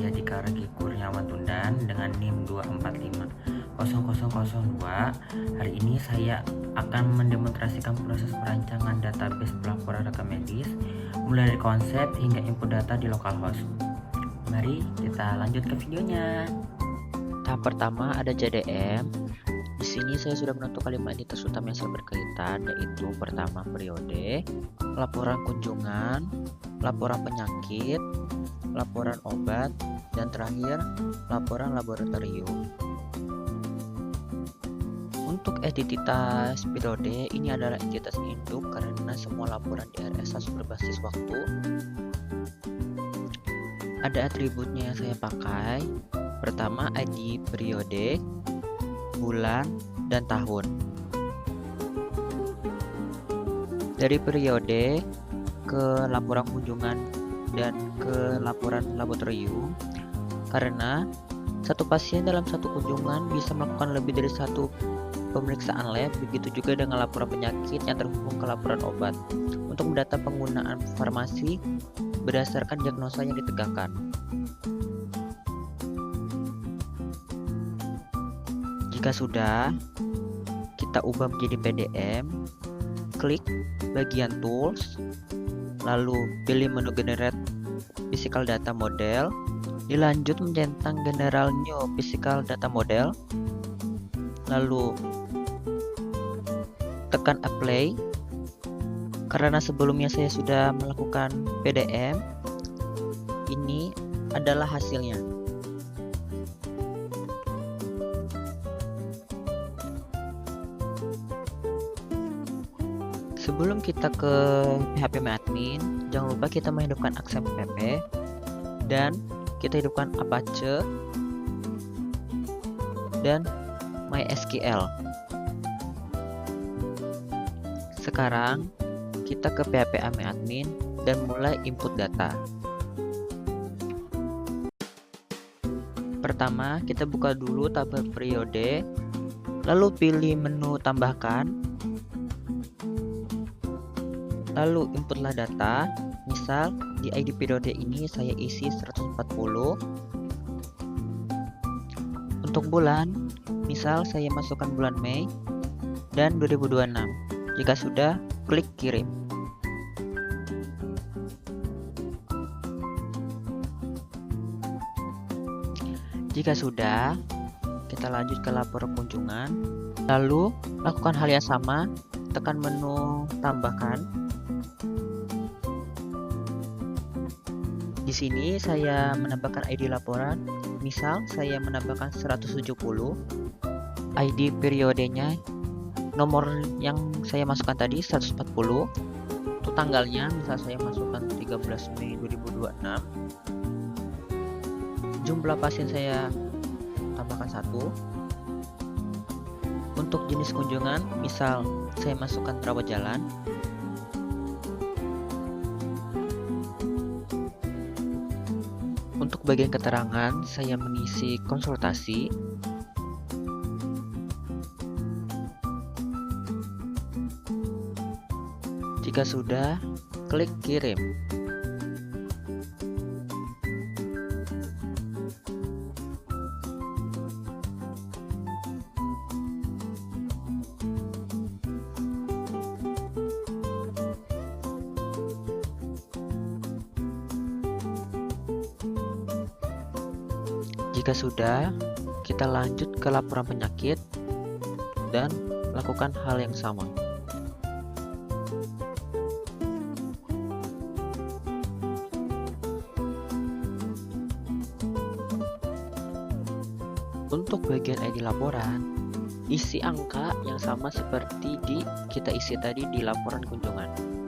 saya Dika Regi Kurniawan Tundan dengan NIM 2450002. Hari ini saya akan mendemonstrasikan proses perancangan database pelaporan rekam medis mulai dari konsep hingga input data di localhost. Mari kita lanjut ke videonya. Tahap pertama ada JDM. Di sini saya sudah menentukan 5 entitas utama yang saling berkaitan, yaitu pertama periode, laporan kunjungan, laporan penyakit, laporan obat, dan terakhir laporan laboratorium. Untuk entitas periode, ini adalah entitas induk karena semua laporan di RS harus berbasis waktu. Ada atributnya yang saya pakai. Pertama, ID periode, bulan, dan tahun. Dari periode ke laporan kunjungan dan ke laporan laboratorium, karena satu pasien dalam satu kunjungan bisa melakukan lebih dari satu pemeriksaan lab, begitu juga dengan laporan penyakit yang terhubung ke laporan obat untuk mendata penggunaan farmasi berdasarkan diagnosa yang ditegakkan. Jika sudah, kita ubah menjadi PDM, klik bagian tools, lalu pilih menu generate physical data model, dilanjut mencentang general new physical data model, lalu tekan apply. Karena sebelumnya saya sudah melakukan PDM, ini adalah hasilnya. Sebelum kita ke PHP admin, jangan lupa kita menghidupkan AXMPP dan kita hidupkan Apache dan MySQL. Sekarang kita ke PHP admin dan mulai input data. Pertama, kita buka dulu tabel periode, lalu pilih menu tambahkan, lalu inputlah data. Misal di ID periode ini saya isi 140. Untuk bulan, misal saya masukkan bulan Mei dan 2026. Jika sudah, klik kirim. Jika sudah, kita lanjut ke laporan kunjungan. Lalu lakukan hal yang sama, tekan menu tambahkan. Di sini saya menambahkan ID laporan. Misal saya menambahkan 170. ID periodenya, nomor yang saya masukkan tadi 140. Untuk tanggalnya, misal saya masukkan 13 Mei 2026. Jumlah pasien saya tambahkan 1. Untuk jenis kunjungan, misal saya masukkan rawat jalan. Untuk bagian keterangan, saya mengisi konsultasi. Jika sudah, klik kirim. Jika sudah, kita lanjut ke laporan penyakit dan lakukan hal yang sama. Untuk bagian ID laporan, isi angka yang sama seperti kita isi tadi di laporan kunjungan.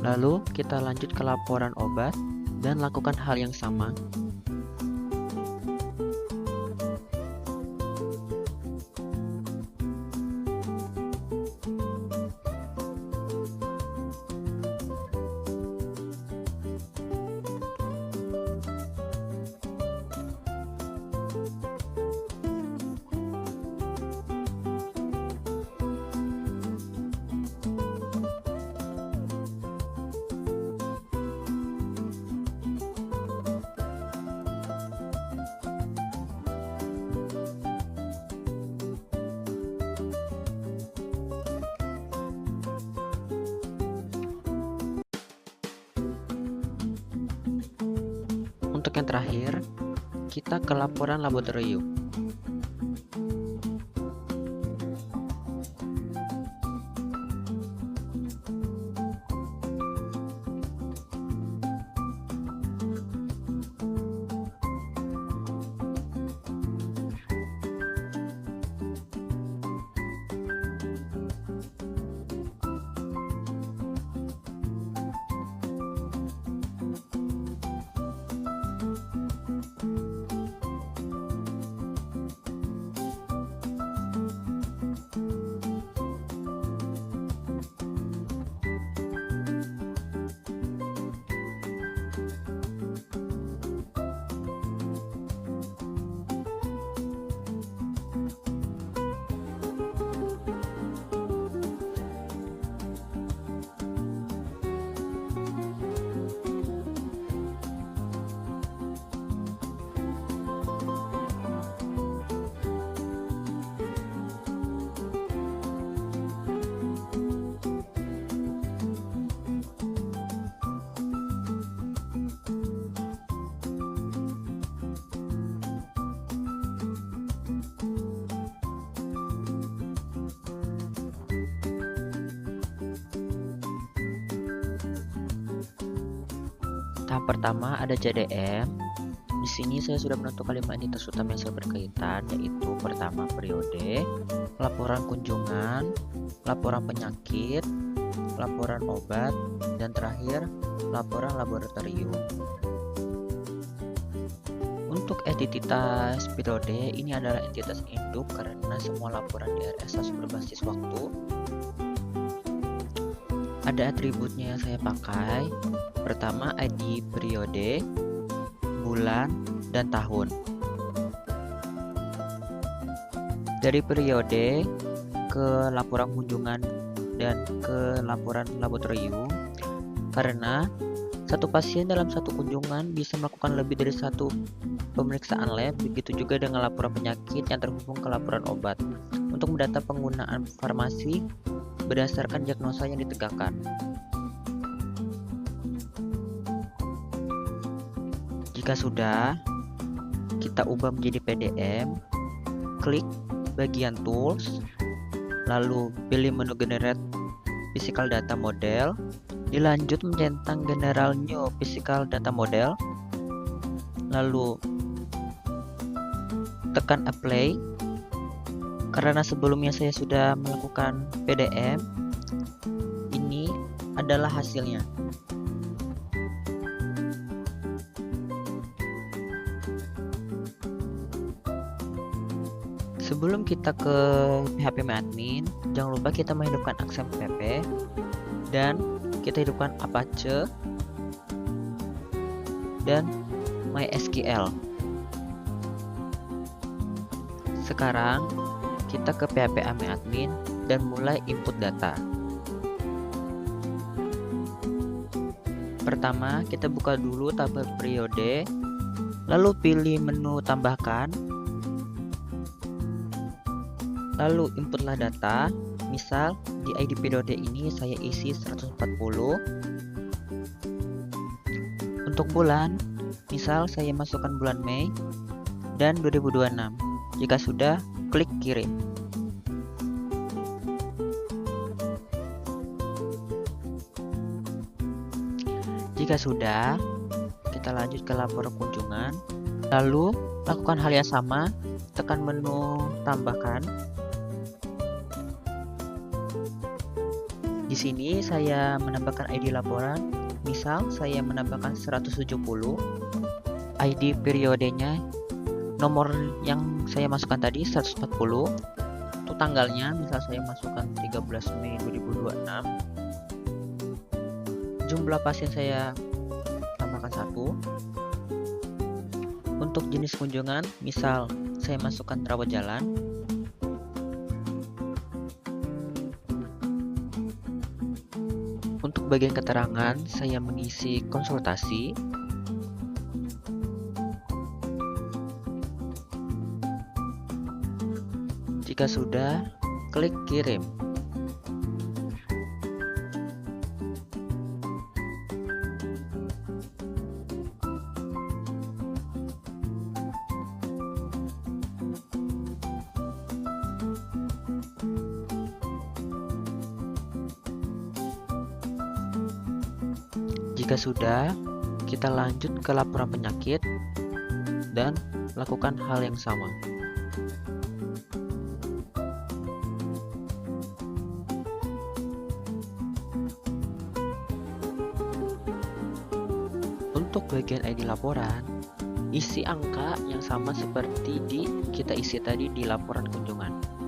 Lalu kita lanjut ke laporan obat dan lakukan hal yang sama. Untuk yang terakhir, kita ke laporan laboratorium. Tahap pertama ada JDM. Di sini saya sudah menentukan 5 entitas utama yang saling berkaitan, yaitu pertama periode, laporan kunjungan, laporan penyakit, laporan obat, dan terakhir laporan laboratorium. Untuk entitas periode, ini adalah entitas induk karena semua laporan di RS harus berbasis waktu. Ada atributnya yang saya pakai. Pertama, ID periode, bulan, dan tahun. Dari periode ke laporan kunjungan dan ke laporan laboratorium, karena satu pasien dalam satu kunjungan bisa melakukan lebih dari satu pemeriksaan lab, begitu juga dengan laporan penyakit yang terhubung ke laporan obat untuk mendata penggunaan farmasi berdasarkan diagnosa yang ditegakkan. Jika sudah, kita ubah menjadi PDM, klik bagian tools, lalu pilih menu generate physical data model, dilanjut mencentang general new physical data model, lalu tekan apply. Karena sebelumnya saya sudah melakukan PDM, ini adalah hasilnya. Sebelum kita ke PHP admin, jangan lupa kita menghidupkan XMPP dan kita hidupkan Apache dan MySQL. Sekarang kita ke PHP admin dan mulai input data. Pertama, kita buka dulu tabel periode, lalu pilih menu tambahkan, lalu inputlah data. Misal di ID periode ini saya isi 140. Untuk bulan, misal saya masukkan bulan Mei dan 2026. Jika sudah, klik kirim. Jika sudah, kita lanjut ke laporan kunjungan. Lalu lakukan hal yang sama, tekan menu tambahkan. Di sini saya menambahkan ID laporan. Misal saya menambahkan 170, ID periodenya, nomor yang saya masukkan tadi 140, untuk tanggalnya misal saya masukkan 13 Mei 2026. Jumlah pasien saya tambahkan 1. Untuk jenis kunjungan, misal saya masukkan rawat jalan. Untuk bagian keterangan, saya mengisi konsultasi. Jika sudah, klik kirim. Jika sudah, kita lanjut ke laporan penyakit dan lakukan hal yang sama. Untuk bagian ID laporan, isi angka yang sama seperti kita isi tadi di laporan kunjungan.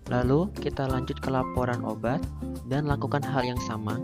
Lalu kita lanjut ke laporan obat dan lakukan hal yang sama.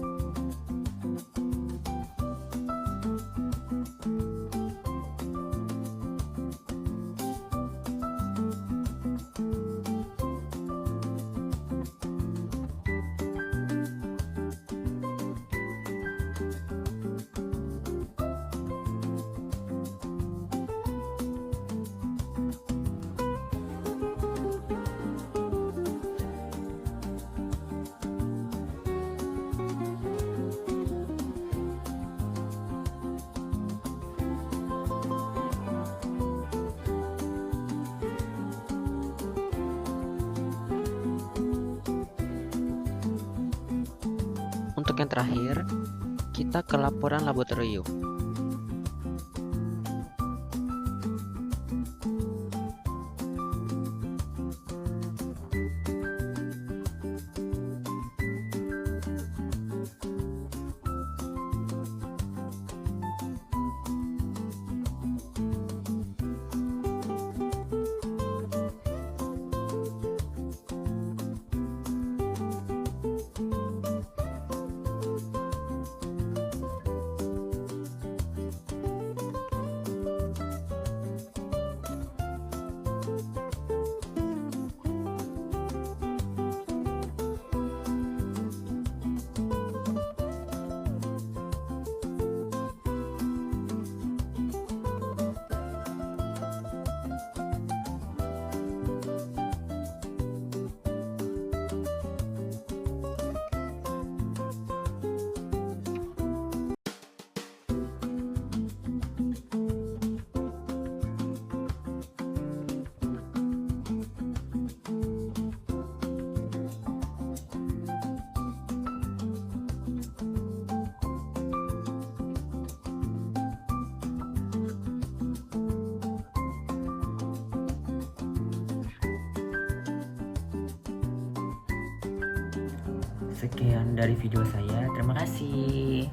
Untuk yang terakhir, kita ke laporan laboratorium. Sekian dari video saya. Terima kasih.